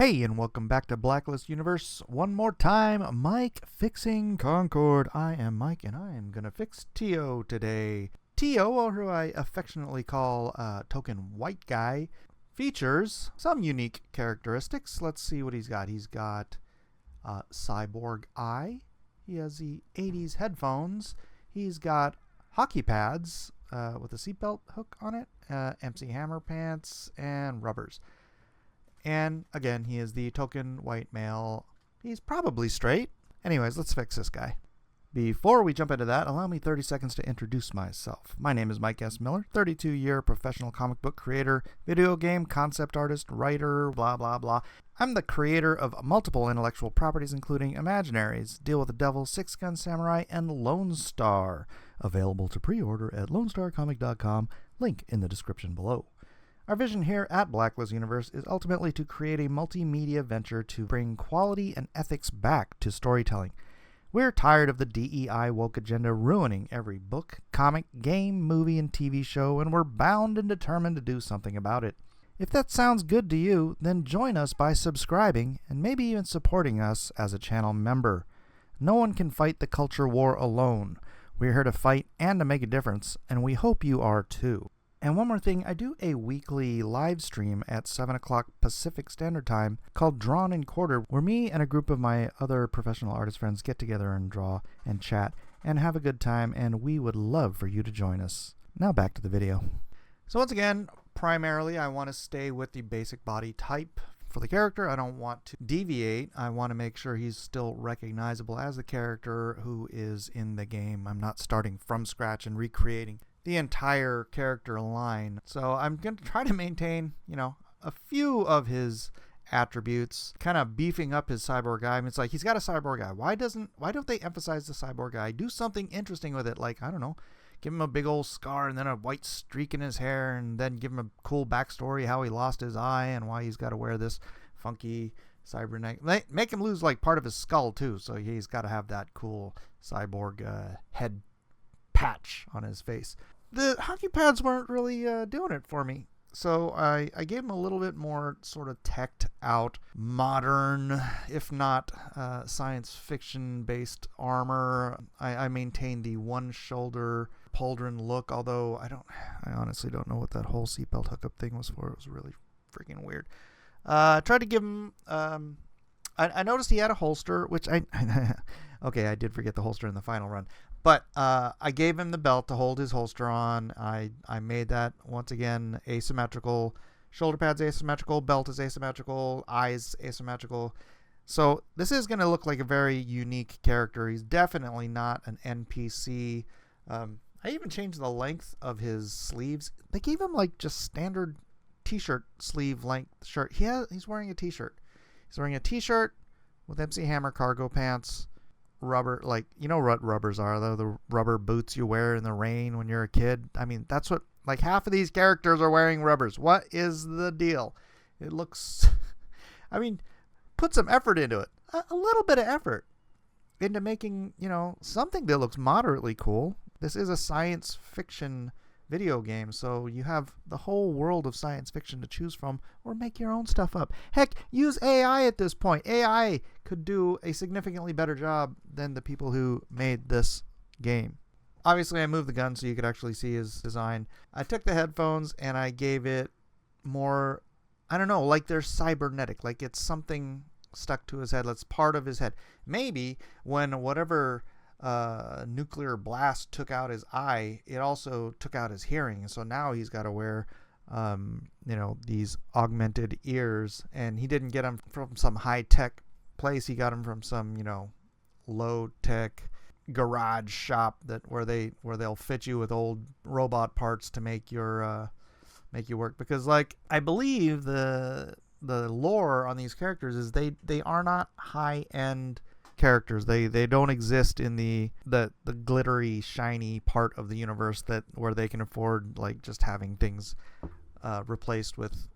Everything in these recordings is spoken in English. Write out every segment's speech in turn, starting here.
Hey, and welcome back to Blacklist Universe. One more time, Mike fixing Concord. I am Mike, and I am going to fix TEO today. TEO, or who I affectionately call Token White Guy, features some unique characteristics. Let's see what he's got. He's got cyborg eye. He has the 80s headphones. He's got hockey pads with a seatbelt hook on it, MC Hammer pants, and rubbers. And again, he is the token white male. He's probably straight. Anyways, let's fix this guy. Before we jump into that, allow me 30 seconds to introduce myself. My name is Mike S. Miller, 32-year professional comic book creator, video game concept artist, writer, blah, blah, blah. I'm the creator of multiple intellectual properties, including Imaginaries, Deal with the Devil, Six Gun Samurai, and Lone Star. Available to pre-order at lonestarcomic.com, link in the description below. Our vision here at Blacklist Universe is ultimately to create a multimedia venture to bring quality and ethics back to storytelling. We're tired of the DEI woke agenda ruining every book, comic, game, movie, and TV show, and we're bound and determined to do something about it. If that sounds good to you, then join us by subscribing and maybe even supporting us as a channel member. No one can fight the culture war alone. We're here to fight and to make a difference, and we hope you are too. And one more thing, I do a weekly live stream at 7 o'clock Pacific Standard Time called Drawn and Quartered, where me and a group of my other professional artist friends get together and draw and chat and have a good time, and we would love for you to join us. Now back to the video. So once again, primarily I want to stay with the basic body type for the character. I don't want to deviate. I want to make sure he's still recognizable as the character who is in the game. I'm not starting from scratch and recreating the entire character line. So I'm going to try to maintain, a few of his attributes, kind of beefing up his cyborg guy. I mean, it's like he's got a cyborg guy. Why don't they emphasize the cyborg guy? Do something interesting with it. Like, I don't know, give him a big old scar and then a white streak in his hair, and then give him a cool backstory, how he lost his eye and why he's got to wear this funky cybernetic. Make him lose like part of his skull too. So he's got to have that cool cyborg head patch on his face. The hockey pads weren't really doing it for me, so I gave him a little bit more sort of teched out, modern, if not science fiction based armor. I maintained the one shoulder pauldron look, although I honestly don't know what that whole seatbelt hookup thing was for. It was really freaking weird. Tried to give him I noticed he had a holster, which okay, I did forget the holster in the final run. But I gave him the belt to hold his holster on. I made that, once again, asymmetrical. Shoulder pads asymmetrical, belt is asymmetrical, eyes asymmetrical. So this is going to look like a very unique character. He's definitely not an NPC. I even changed the length of his sleeves. They gave him like just standard t-shirt sleeve length shirt. He's wearing a t-shirt. He's wearing a t-shirt with MC Hammer cargo pants. Rubber, like, you know what rubbers are, though, the rubber boots you wear in the rain when you're a kid. I mean, that's what, like, half of these characters are wearing rubbers. What is the deal? It looks, I mean, put some effort into it, a little bit of effort into making, something that looks moderately cool. This is a science fiction video game, so you have the whole world of science fiction to choose from, or make your own stuff up. Heck, use AI at this point. AI could do a significantly better job than the people who made this game. Obviously, I moved the gun so you could actually see his design. I took the headphones and I gave it more, I don't know, like they're cybernetic, like it's something stuck to his head, that's part of his head. Maybe when whatever nuclear blast took out his eye, it also took out his hearing, so now he's got to wear these augmented ears, and he didn't get them from some high-tech place. He got them from some low-tech garage shop where they'll fit you with old robot parts to make you work, because like I believe the lore on these characters is they are not high-end characters. They don't exist in the glittery, shiny part of the universe where they can afford like just having things replaced with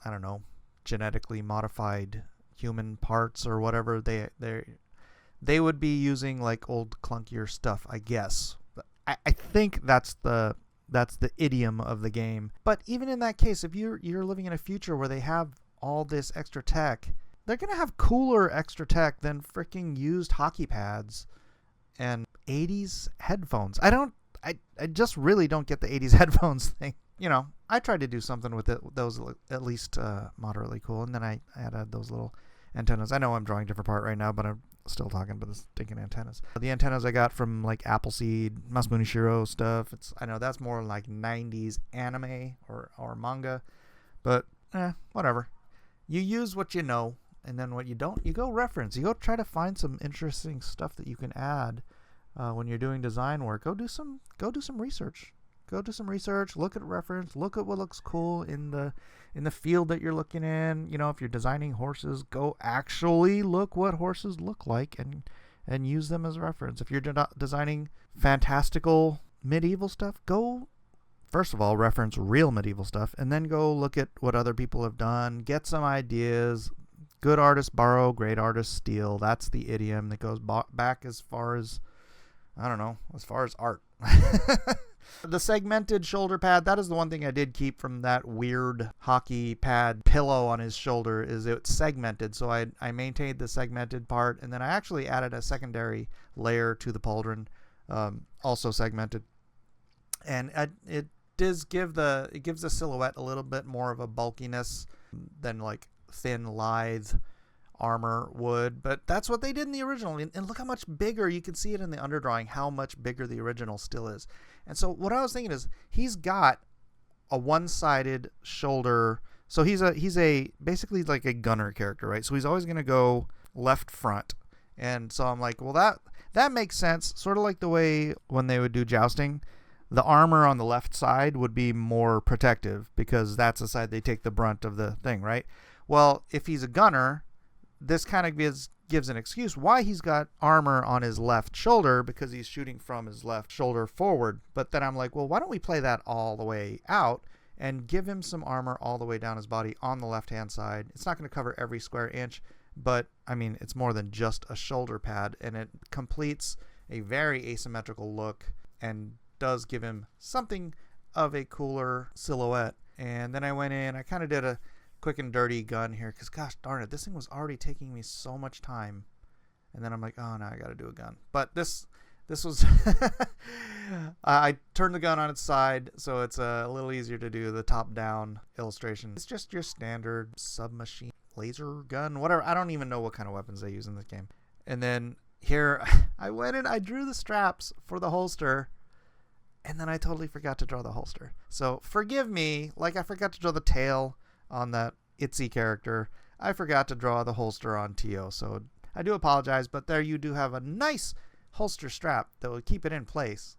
I don't know, genetically modified human parts or whatever. They would be using like old clunkier stuff, I guess. I think that's the idiom of the game. But even in that case, if you're living in a future where they have all this extra tech. They're going to have cooler extra tech than freaking used hockey pads and 80s headphones. I just really don't get the 80s headphones thing. You know, I tried to do something with it, those at least moderately cool, and then I added those little antennas. I know I'm drawing a different part right now, but I'm still talking about the stinking antennas. The antennas I got from like Appleseed, Masamune Shiro stuff. I know that's more like 90s anime or manga, but whatever. You use what you know, and then what you don't, you go reference. You go try to find some interesting stuff that you can add when you're doing design work. Go do some research. Go do some research, look at reference, look at what looks cool in the field that you're looking in. You know, if you're designing horses, go actually look what horses look like and use them as reference. If you're designing fantastical medieval stuff, go first of all reference real medieval stuff, and then go look at what other people have done, get some ideas. Good artists borrow, great artists steal. That's the idiom that goes back as far as, I don't know, as far as art. The segmented shoulder pad, that is the one thing I did keep from that weird hockey pad pillow on his shoulder, is it's segmented. So I maintained the segmented part, and then I actually added a secondary layer to the pauldron, also segmented. And it gives the silhouette a little bit more of a bulkiness than like thin, lithe armor would, but that's what they did in the original. And look how much bigger, you can see it in the underdrawing, how much bigger the original still is. And so what I was thinking is, he's got a one-sided shoulder, so he's a basically like a gunner character, right? So he's always going to go left front. And so I'm like, well, that makes sense, sort of like the way when they would do jousting, the armor on the left side would be more protective because that's the side they take the brunt of the thing, right? Well, if he's a gunner, this kind of gives an excuse why he's got armor on his left shoulder, because he's shooting from his left shoulder forward. But then I'm like, well, why don't we play that all the way out and give him some armor all the way down his body on the left-hand side? It's not going to cover every square inch, but I mean, it's more than just a shoulder pad, and it completes a very asymmetrical look and does give him something of a cooler silhouette. And then I went in, I kind of did a quick and dirty gun here, because gosh darn it, this thing was already taking me so much time. And then I'm like, oh no, I got to do a gun. But this was I turned the gun on its side, so it's a little easier to do the top down illustration. It's just your standard submachine laser gun, whatever. I don't even know what kind of weapons they use in this game. And then here I went and I drew the straps for the holster, and then I totally forgot to draw the holster. So forgive me, like I forgot to draw the tail on that Itzy character. I forgot to draw the holster on TEO, so I do apologize, but there you do have a nice holster strap that will keep it in place.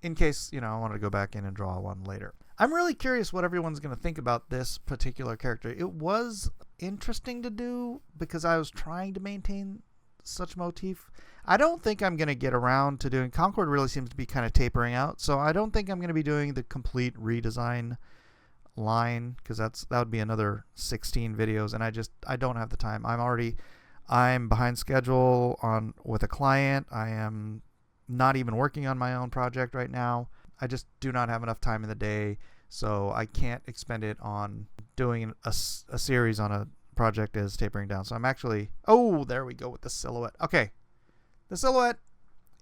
In case, I wanted to go back in and draw one later. I'm really curious what everyone's going to think about this particular character. It was interesting to do because I was trying to maintain such motif. I don't think I'm going to get around to doing... Concord really seems to be kind of tapering out, so I don't think I'm going to be doing the complete redesign line, because that would be another 16 videos, and I don't have the time. I'm behind schedule with a client. I am not even working on my own project right now. I just do not have enough time in the day, so I can't expend it on doing a series on a project is tapering down. So I'm actually... Oh, there we go with the silhouette. Okay. The silhouette,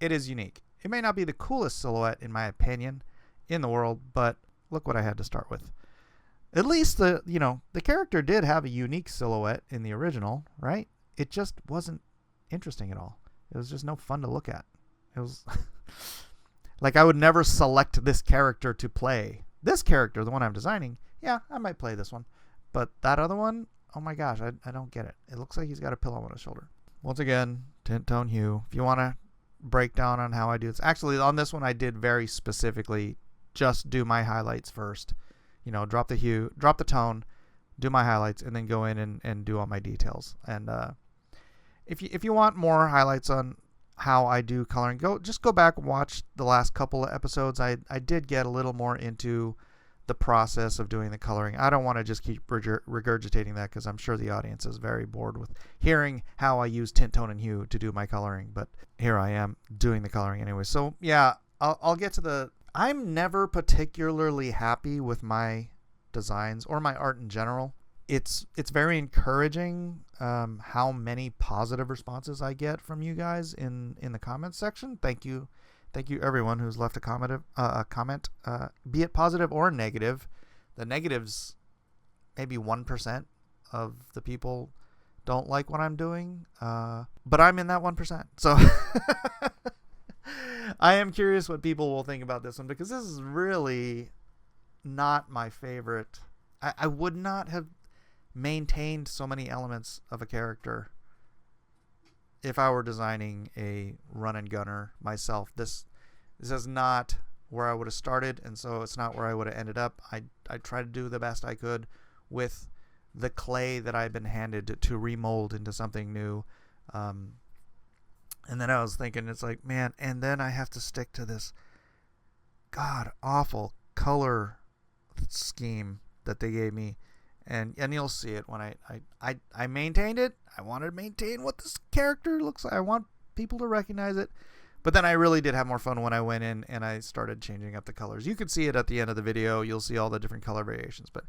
it is unique. It may not be the coolest silhouette, in my opinion, in the world, but look what I had to start with. At least the character did have a unique silhouette in the original, right? It just wasn't interesting at all. It was just no fun to look at. It was like I would never select this character to play. This character, the one I'm designing, yeah, I might play this one. But that other one, oh my gosh, I don't get it. It looks like he's got a pillow on his shoulder. Once again, tint, tone, hue. If you want to break down on how I do this. Actually, on this one, I did very specifically just do my highlights first. Drop the hue, drop the tone, do my highlights, and then go in and do all my details. And if you want more highlights on how I do coloring, just go back and watch the last couple of episodes. I did get a little more into the process of doing the coloring. I don't want to just keep regurgitating that, because I'm sure the audience is very bored with hearing how I use tint, tone, and hue to do my coloring. But here I am doing the coloring anyway. So yeah, I'll get to the... I'm never particularly happy with my designs or my art in general. It's very encouraging how many positive responses I get from you guys in the comments section. Thank you everyone who's left a comment, be it positive or negative. The negatives, maybe 1% of the people don't like what I'm doing, but I'm in that 1%. So I am curious what people will think about this one, because this is really not my favorite. I would not have maintained so many elements of a character if I were designing a run and gunner myself. This is not where I would have started, and so it's not where I would have ended up. I tried to do the best I could with the clay that I've been handed to remold into something new. And then I was thinking, it's like, man, and then I have to stick to this god awful color scheme that they gave me. And you'll see it when I maintained it. I wanted to maintain what this character looks like. I want people to recognize it. But then I really did have more fun when I went in and I started changing up the colors. You can see it at the end of the video. You'll see all the different color variations. But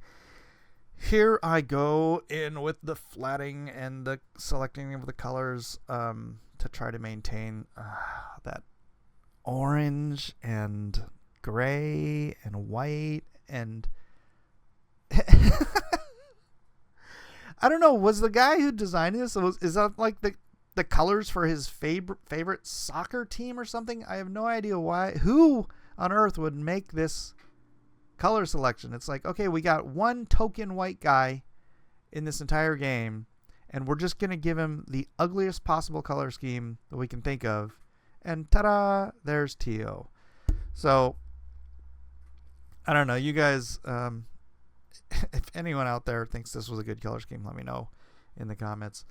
here I go in with the flatting and the selecting of the colors to try to maintain that orange and gray and white and... I don't know. Was the guy who designed this, is that like the colors for his favorite soccer team or something? I have no idea why. Who on earth would make this color selection? It's like, okay, we got one token white guy in this entire game, and we're just going to give him the ugliest possible color scheme that we can think of. And ta-da, there's TEO. So, I don't know. You guys... if anyone out there thinks this was a good color scheme, let me know in the comments.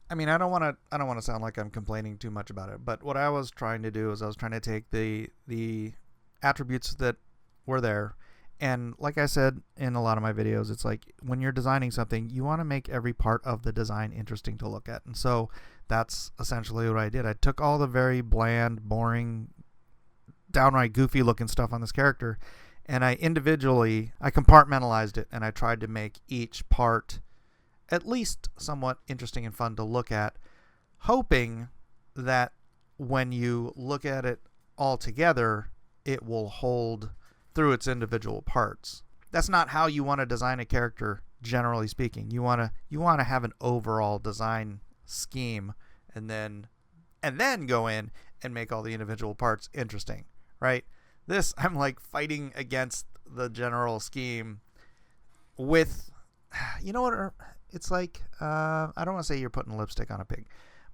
I mean, I don't want to sound like I'm complaining too much about it, but what I was trying to do is I was trying to take the attributes that were there, and like I said in a lot of my videos, it's like when you're designing something, you want to make every part of the design interesting to look at. And so that's essentially what I did. I took all the very bland, boring, downright goofy looking stuff on this character, and I compartmentalized it, and I tried to make each part at least somewhat interesting and fun to look at, hoping that when you look at it all together, it will hold through its individual parts. That's not how you want to design a character, generally speaking. You want to have an overall design scheme, and then go in and make all the individual parts interesting, right? This, I'm like fighting against the general scheme with, you know what, it's like, I don't want to say you're putting lipstick on a pig,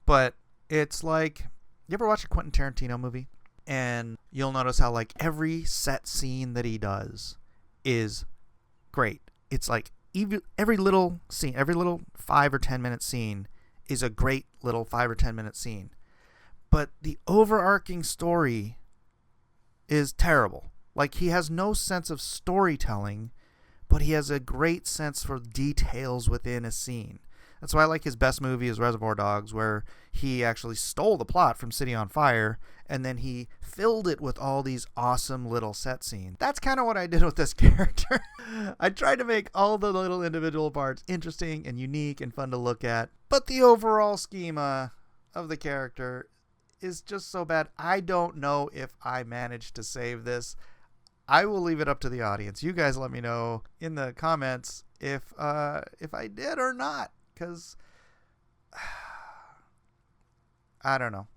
but it's like, you ever watch a Quentin Tarantino movie? And you'll notice how like every set scene that he does is great. It's like every little scene, every little 5 or 10 minute scene is a great little 5 or 10 minute scene. But the overarching story is terrible. Like, he has no sense of storytelling, but he has a great sense for details within a scene. That's why I like his best movie is Reservoir Dogs, where he actually stole the plot from City on Fire, and then he filled it with all these awesome little set scenes. That's kind of what I did with this character. I tried to make all the little individual parts interesting and unique and fun to look at, but the overall schema of the character is just so bad. I don't know if I managed to save this. I will leave it up to the audience. You guys let me know in the comments if I did or not, because I don't know.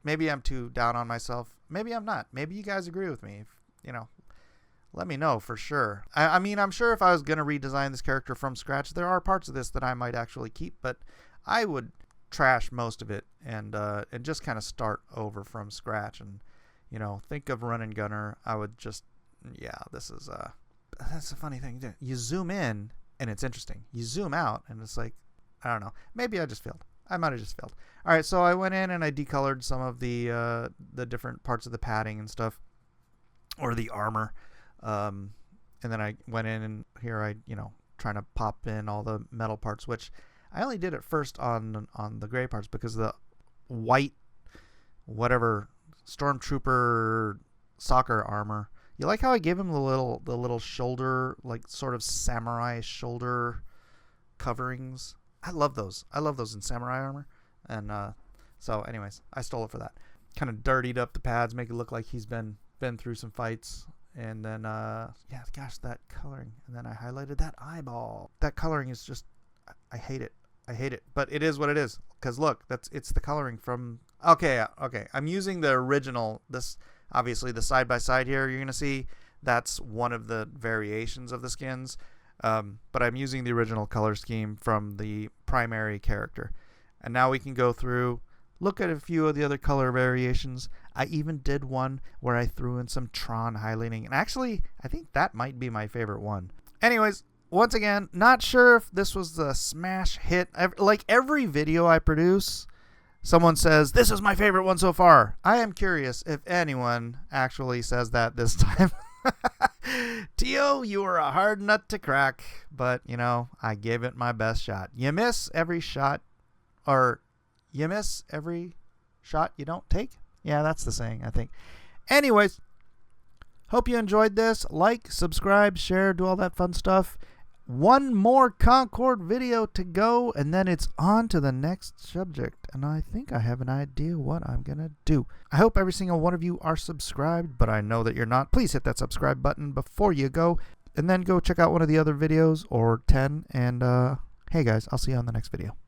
Maybe I'm too down on myself. Maybe I'm not. Maybe you guys agree with me. Let me know for sure. I mean, I'm sure if I was going to redesign this character from scratch, there are parts of this that I might actually keep, but I would trash most of it and just kind of start over from scratch. And think of Run and Gunner. I would just, this is that's a funny thing. You zoom in and it's interesting. You zoom out and it's like, I don't know. Maybe I just failed. I might have just failed. All right, so I went in and I decolored some of the different parts of the padding and stuff, or the armor. And then I went in and here I trying to pop in all the metal parts, which I only did it first on the gray parts because the white, whatever, stormtrooper soccer armor, You like how I gave him the little shoulder, like sort of samurai shoulder coverings? I love those. I love those in samurai armor. And so anyways, I stole it for that. Kind of dirtied up the pads, make it look like he's been through some fights. And then yeah, gosh, that coloring. And then I highlighted that eyeball. That coloring is just, I hate it. I hate it, but it is what it is. Cause look, it's the coloring from. Okay. I'm using the original. This obviously the side by side here. You're gonna see that's one of the variations of the skins. But I'm using the original color scheme from the primary character. And now we can go through, look at a few of the other color variations. I even did one where I threw in some Tron highlighting, and actually I think that might be my favorite one. Anyways, once again, not sure if this was the smash hit. Like every video I produce, someone says, this is my favorite one so far. I am curious if anyone actually says that this time. TEO, you were a hard nut to crack, but, you know, I gave it my best shot. You miss every shot, or you miss every shot you don't take. Yeah, that's the saying, I think. Anyways, hope you enjoyed this. Like, subscribe, share, do all that fun stuff. One more Concord video to go, and then it's on to the next subject. And I think I have an idea what I'm going to do. I hope every single one of you are subscribed, but I know that you're not. Please hit that subscribe button before you go, and then go check out one of the other videos, or 10. And hey guys, I'll see you on the next video.